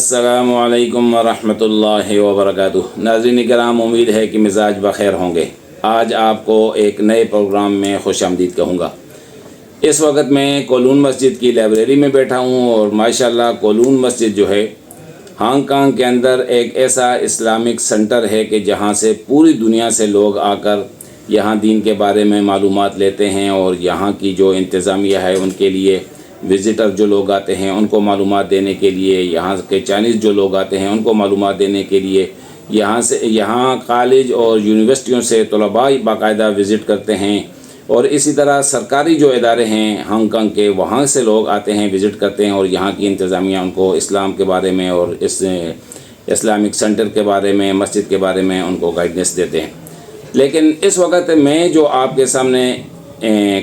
السلام علیکم ورحمۃ اللہ وبرکاتہ۔ ناظرین کرام، امید ہے کہ مزاج بخیر ہوں گے۔ آج آپ کو ایک نئے پروگرام میں خوش آمدید کہوں گا۔ اس وقت میں کولون مسجد کی لائبریری میں بیٹھا ہوں اور ماشاءاللہ کولون مسجد جو ہے ہانگ کانگ کے اندر ایک ایسا اسلامک سنٹر ہے کہ جہاں سے پوری دنیا سے لوگ آ کر یہاں دین کے بارے میں معلومات لیتے ہیں، اور یہاں کی جو انتظامیہ ہے ان کے لیے وزٹر جو لوگ آتے ہیں ان کو معلومات دینے کے لیے، یہاں کے چائنیز جو لوگ آتے ہیں ان کو معلومات دینے کے لیے، یہاں کالج اور یونیورسٹیوں سے طلباء باقاعدہ وزٹ کرتے ہیں، اور اسی طرح سرکاری جو ادارے ہیں ہانگ کانگ کے وہاں سے لوگ آتے ہیں، وزٹ کرتے ہیں، اور یہاں کی انتظامیہ ان کو اسلام کے بارے میں اور اس اسلامک سینٹر کے بارے میں، مسجد کے بارے میں ان کو گائیڈنس دیتے ہیں۔ لیکن اس وقت میں جو آپ کے سامنے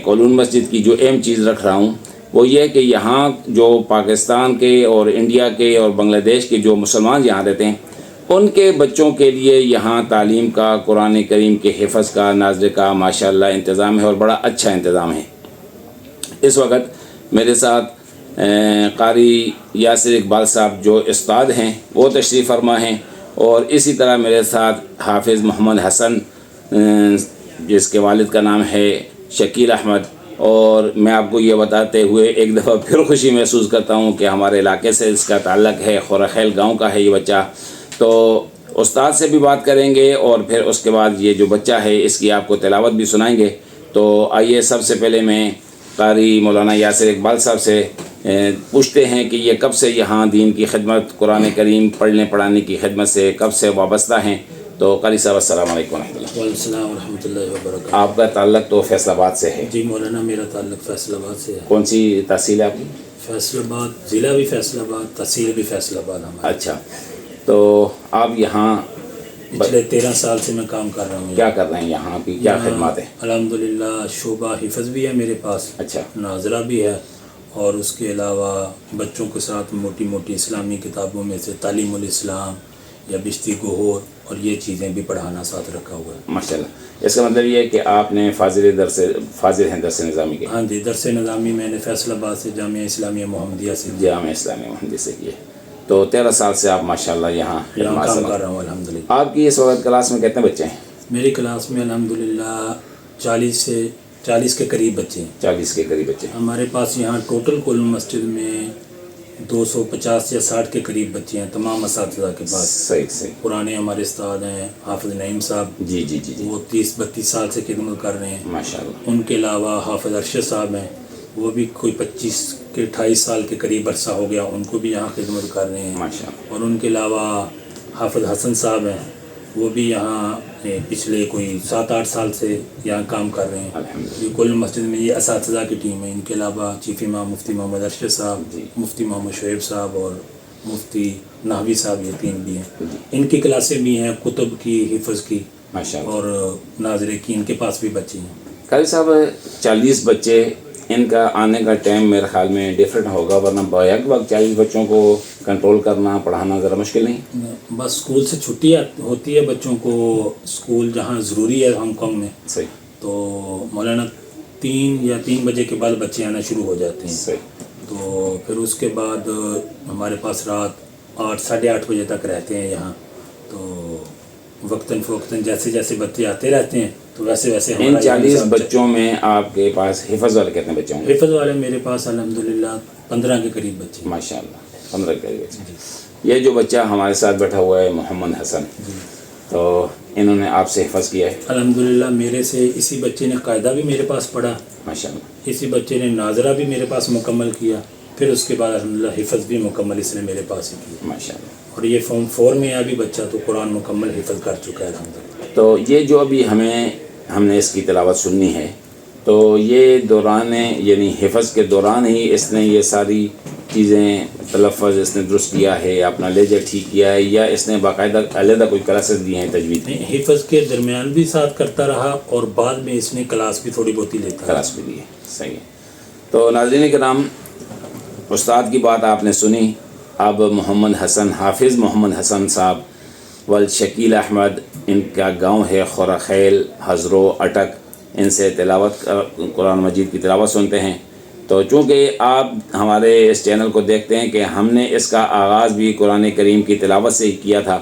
کولون مسجد کی جو اہم چیز رکھ رہا ہوں وہ یہ کہ یہاں جو پاکستان کے اور انڈیا کے اور بنگلہ دیش کے جو مسلمان یہاں رہتے ہیں ان کے بچوں کے لیے یہاں تعلیم کا، قرآن کریم کے حفظ کا، ناظرے کا ماشاءاللہ انتظام ہے، اور بڑا اچھا انتظام ہے۔ اس وقت میرے ساتھ قاری یاسر اقبال صاحب جو استاد ہیں وہ تشریف فرما ہیں، اور اسی طرح میرے ساتھ حافظ محمد حسن جس کے والد کا نام ہے شکیل احمد، اور میں آپ کو یہ بتاتے ہوئے ایک دفعہ پھر خوشی محسوس کرتا ہوں کہ ہمارے علاقے سے اس کا تعلق ہے، خورخیل گاؤں کا ہے یہ بچہ۔ تو استاد سے بھی بات کریں گے اور پھر اس کے بعد یہ جو بچہ ہے اس کی آپ کو تلاوت بھی سنائیں گے۔ تو آئیے سب سے پہلے میں قاری مولانا یاسر اقبال صاحب سے پوچھتے ہیں کہ یہ کب سے یہاں دین کی خدمت، قرآن کریم پڑھنے پڑھانے کی خدمت سے کب سے وابستہ ہیں۔ تو قاری صاحب السلام علیکم ورحمۃ اللہ۔ وعلیکم السلام ورحمۃ اللہ وبرکاتہ۔ آپ کا تعلق تو فیصل آباد سے ہے؟ جی مولانا، میرا تعلق فیصل آباد سے ہے۔ کون سی تحصیل ہے آپ کی؟ فیصل آباد ضلع بھی فیصل آباد، تحصیل بھی فیصل آباد ہمارا۔ اچھا، تو آپ یہاں پچھلے 13 سال سے میں کام کر رہا ہوں۔ کیا کر رہے ہیں یہاں کی کیا خدمات ہیں؟ الحمدللہ شعبہ حفظ بھی ہے میرے پاس، اچھا، ناظرہ بھی ہے، اور اس کے علاوہ بچوں کے ساتھ موٹی موٹی اسلامی کتابوں میں سے تعلیم الاسلام یا بشتی گہور اور یہ چیزیں بھی پڑھانا ساتھ رکھا ہوا ہے۔ ماشاءاللہ۔ اس کا مطلب یہ ہے کہ آپ نے فاضل ہیں درس نظامی کے؟ ہاں جی، درس نظامی میں نے فیصل آباد سے جامعہ اسلامیہ محمدیہ سے جامعہ اسلامیہ محمدیہ سے کیے۔ تو 13 سال سے آپ ماشاءاللہ یہاں کام کر رہا ہوں الحمدللہ۔ آپ کی اس وقت کلاس میں کتنے بچے ہیں؟ میری کلاس میں الحمدللہ 40 کے قریب بچے ہیں۔ 40 کے قریب بچے ہیں۔ ہمارے پاس یہاں ٹوٹل کولون مسجد میں 250 یا 60 کے قریب بچے ہیں تمام اساتذہ کے پاس۔ صحیح۔ پرانے ہمارے استاد ہیں حافظ نعیم صاحب، جی، وہ 30-32 سال سے خدمت کر رہے ہیں۔ ماشاءاللہ۔ ان کے علاوہ حافظ ارشد صاحب ہیں، وہ بھی کوئی 28 سال کے قریب عرصہ ہو گیا، ان کو بھی یہاں خدمت کر رہے ہیں۔ ماشاءاللہ۔ اور ان کے علاوہ حافظ حسن صاحب ہیں، وہ بھی یہاں پچھلے کوئی 7-8 سال سے یہاں کام کر رہے ہیں۔ الحمدللہ۔ یہ کولون مسجد میں یہ اساتذہ کی ٹیم ہے۔ ان کے علاوہ چیف امام مفتی محمد ارشد صاحب، مفتی محمد شعیب صاحب اور مفتی نحوی صاحب، یہ 3 بھی ہیں۔ ان کی کلاسیں بھی ہیں کتب کی، حفظ کی ماشاءاللہ، اور ناظرے کی، ان کے پاس بھی بچے ہیں۔ قاری صاحب 40 بچے، ان کا آنے کا ٹائم میرے خیال میں ڈیفرنٹ ہوگا، ورنہ بیک وقت 40 بچوں کو کنٹرول کرنا، پڑھانا ذرا مشکل نہیں؟ بس اسکول سے چھٹی ہوتی ہے بچوں کو، اسکول جہاں ضروری ہے ہانگ کانگ میں، صحیح، تو مولانا 3 بجے کے بعد بچے آنا شروع ہو جاتے ہیں۔ صحیح۔ تو پھر اس کے بعد ہمارے پاس رات 8-8:30 بجے تک رہتے ہیں یہاں۔ تو وقتاً فوقتاً جیسے جیسے بچے آتے رہتے ہیں تو ویسے ویسے ان 40 بچوں میں آپ کے پاس حفظ والے کتنے بچے ہوں گے؟ حفظ والے میرے پاس الحمدللہ 15 کے قریب بچے ہیں۔ ماشاءاللہ، 15 کے قریب بچے۔ یہ جو بچہ ہمارے ساتھ بیٹھا ہوا ہے محمد حسن، تو انہوں نے آپ سے حفظ کیا ہے؟ الحمدللہ میرے سے اسی بچے نے قاعدہ بھی میرے پاس پڑھا، ماشاءاللہ۔ اسی بچے نے ناظرہ بھی میرے پاس مکمل کیا، پھر اس کے بعد الحمدللہ حفظ بھی مکمل اس نے میرے پاس ہی کیا، ماشاءاللہ۔ اور یہ فارم 4 میں ابھی بچہ تو قرآن مکمل حفظ کر چکا ہے الحمدللہ۔ تو یہ جو ابھی ہم نے اس کی تلاوت سننی ہے، تو یہ دوران یعنی حفظ کے دوران ہی اس نے یہ ساری چیزیں تلفظ اس نے درست کیا ہے، اپنا لہجہ ٹھیک کیا ہے، یا اس نے باقاعدہ علیحدہ کوئی کلاسز دی ہیں تجوید میں؟ حفظ کے درمیان بھی ساتھ کرتا رہا اور بعد میں اس نے کلاس بھی تھوڑی بہت ہی لیتا رہا۔ کلاس بھی دی ہے، صحیح ہے۔ تو ناظرین کرام، استاد کی بات آپ نے سنی۔ اب محمد حسن، حافظ محمد حسن صاحب شکیل احمد، ان کا گاؤں ہے خورخیل، ہزرو اٹک، ان سے تلاوت قرآن مجید کی تلاوت سنتے ہیں۔ تو چونکہ آپ ہمارے اس چینل کو دیکھتے ہیں کہ ہم نے اس کا آغاز بھی قرآن کریم کی تلاوت سے ہی کیا تھا،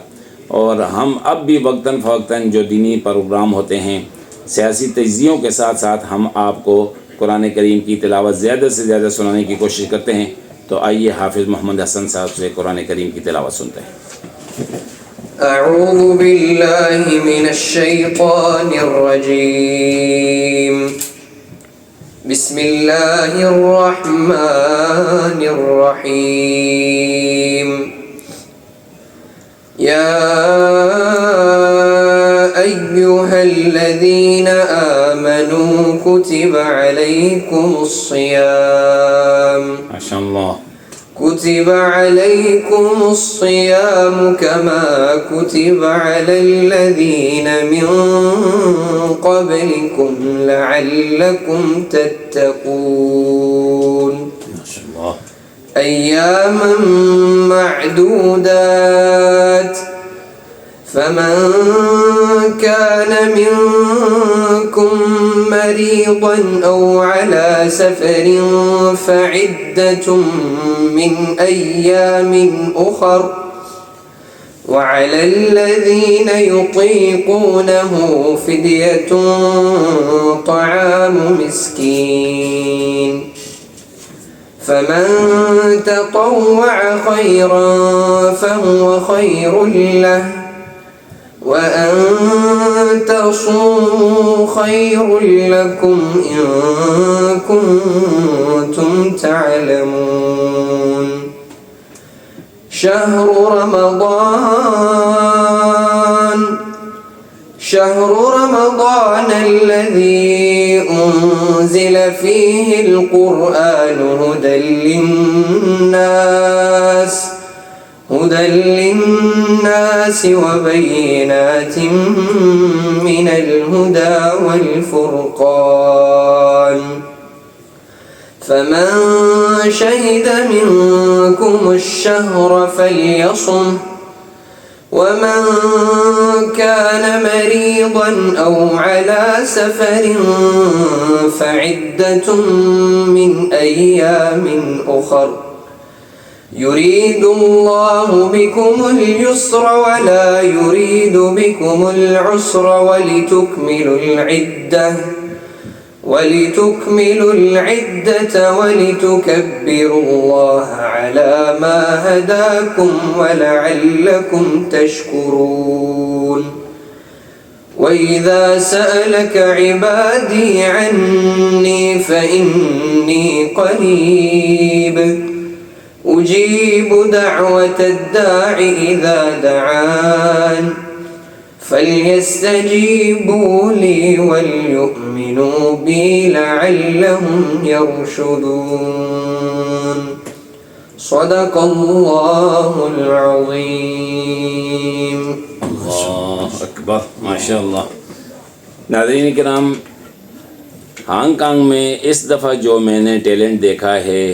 اور ہم اب بھی وقتاً فوقتاً جو دینی پروگرام ہوتے ہیں سیاسی تجزیوں کے ساتھ ساتھ ہم آپ کو قرآن کریم کی تلاوت زیادہ سے زیادہ سنانے کی کوشش کرتے ہیں۔ تو آئیے حافظ محمد حسن صاحب سے قرآن کریم کی تلاوت سنتے ہیں۔ اعوذ باللہ من الشیطان الرجیم، بسم اللہ الرحمن الرحیم۔ یا ایہا الذین آمنوا کتب علیکم الصیام، ماشاء اللہ، كتب عليكم الصيام كما كتب على الذين من قبلكم لعلكم تتقون، ماشاء اللہ، أياما معدودات، فمن كان منكم مريضا أو على سفر فعدة من أيام أخر، وعلى الذين يطيقونه فدية طعام مسكين، فمن تطوع خيرا فهو خير له، وأن تصوموا خير لكم إن كنتم تعلمون، شهر رمضان الذي أنزل فيه القرآن هدى للناس وبينات من الهدى والفرقان، فمن شهد منكم الشهر فليصم، ومن كان مريضا أو على سفر فعدة من أيام أخر، يريد الله بكم اليسر ولا يريد بكم العسر، ولتكملوا العدة ولتكبروا الله على ما هداكم ولعلكم تشكرون، وإذا سألك عبادي عني فإني قريب أجيب دعوة الداع إذا دعان، فليستجيبوا لي وليؤمنوا بي لعلهم يرشدون، صدق اللہ العظیم۔ اللہ اکبر، ماشاء اللہ۔ ناظرین کرام، ہانگ کانگ میں اس دفعہ جو میں نے ٹیلنٹ دیکھا ہے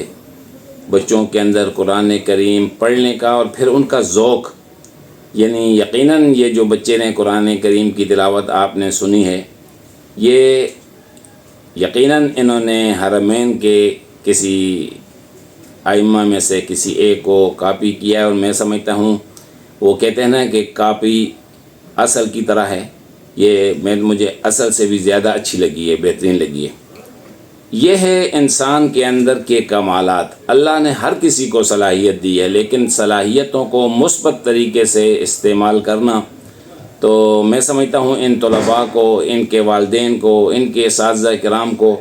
بچوں کے اندر قرآن کریم پڑھنے کا اور پھر ان کا ذوق، یعنی یقیناً یہ جو بچے نے قرآن کریم کی تلاوت آپ نے سنی ہے، یہ یقیناً انہوں نے حرمین کے کسی ائمہ میں سے کسی ایک کو کاپی کیا ہے، اور میں سمجھتا ہوں وہ کہتے ہیں نا کہ کاپی اصل کی طرح ہے، یہ مجھے اصل سے بھی زیادہ اچھی لگی ہے، بہترین لگی ہے۔ یہ ہے انسان کے اندر کے کمالات۔ اللہ نے ہر کسی کو صلاحیت دی ہے، لیکن صلاحیتوں کو مثبت طریقے سے استعمال کرنا، تو میں سمجھتا ہوں ان طلباء کو، ان کے والدین کو، ان کے اساتذہ کرام کو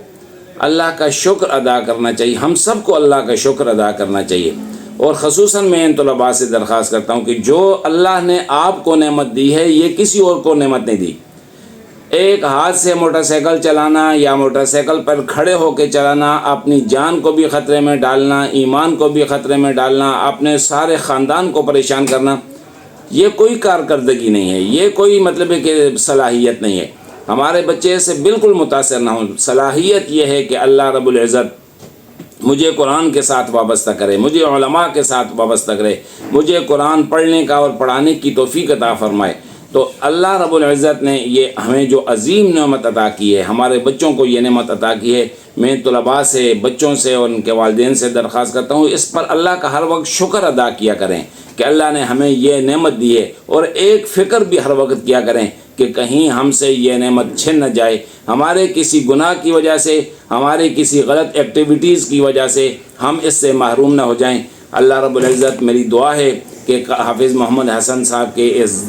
اللہ کا شکر ادا کرنا چاہیے۔ ہم سب کو اللہ کا شکر ادا کرنا چاہیے، اور خصوصاً میں ان طلباء سے درخواست کرتا ہوں کہ جو اللہ نے آپ کو نعمت دی ہے یہ کسی اور کو نعمت نہیں دی۔ ایک ہاتھ سے موٹر سائیکل چلانا یا موٹر سائیکل پر کھڑے ہو کے چلانا، اپنی جان کو بھی خطرے میں ڈالنا، ایمان کو بھی خطرے میں ڈالنا، اپنے سارے خاندان کو پریشان کرنا، یہ کوئی کارکردگی نہیں ہے، یہ کوئی مطلب ہے کہ صلاحیت نہیں ہے۔ ہمارے بچے سے بالکل متاثر نہ ہوں۔ صلاحیت یہ ہے کہ اللہ رب العزت مجھے قرآن کے ساتھ وابستہ کرے، مجھے علماء کے ساتھ وابستہ کرے، مجھے قرآن پڑھنے کا اور پڑھانے کی توفیق عطا فرمائے۔ تو اللہ رب العزت نے یہ ہمیں جو عظیم نعمت عطا کی ہے، ہمارے بچوں کو یہ نعمت عطا کی ہے میں طلباء سے، بچوں سے اور ان کے والدین سے درخواست کرتا ہوں اس پر اللہ کا ہر وقت شکر ادا کیا کریں کہ اللہ نے ہمیں یہ نعمت دی ہے، اور ایک فکر بھی ہر وقت کیا کریں کہ کہیں ہم سے یہ نعمت چھن نہ جائے، ہمارے کسی گناہ کی وجہ سے، ہمارے کسی غلط ایکٹیویٹیز کی وجہ سے ہم اس سے محروم نہ ہو جائیں۔ اللہ رب العزت، میری دعا ہے کہ حافظ محمد حسن صاحب کے اس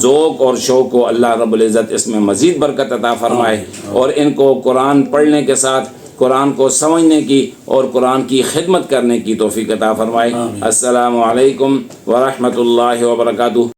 ذوق اور شوق کو اللہ رب العزت اس میں مزید برکت عطا فرمائے، اور ان کو قرآن پڑھنے کے ساتھ قرآن کو سمجھنے کی اور قرآن کی خدمت کرنے کی توفیق عطا فرمائے۔ السلام علیکم ورحمۃ اللہ وبرکاتہ۔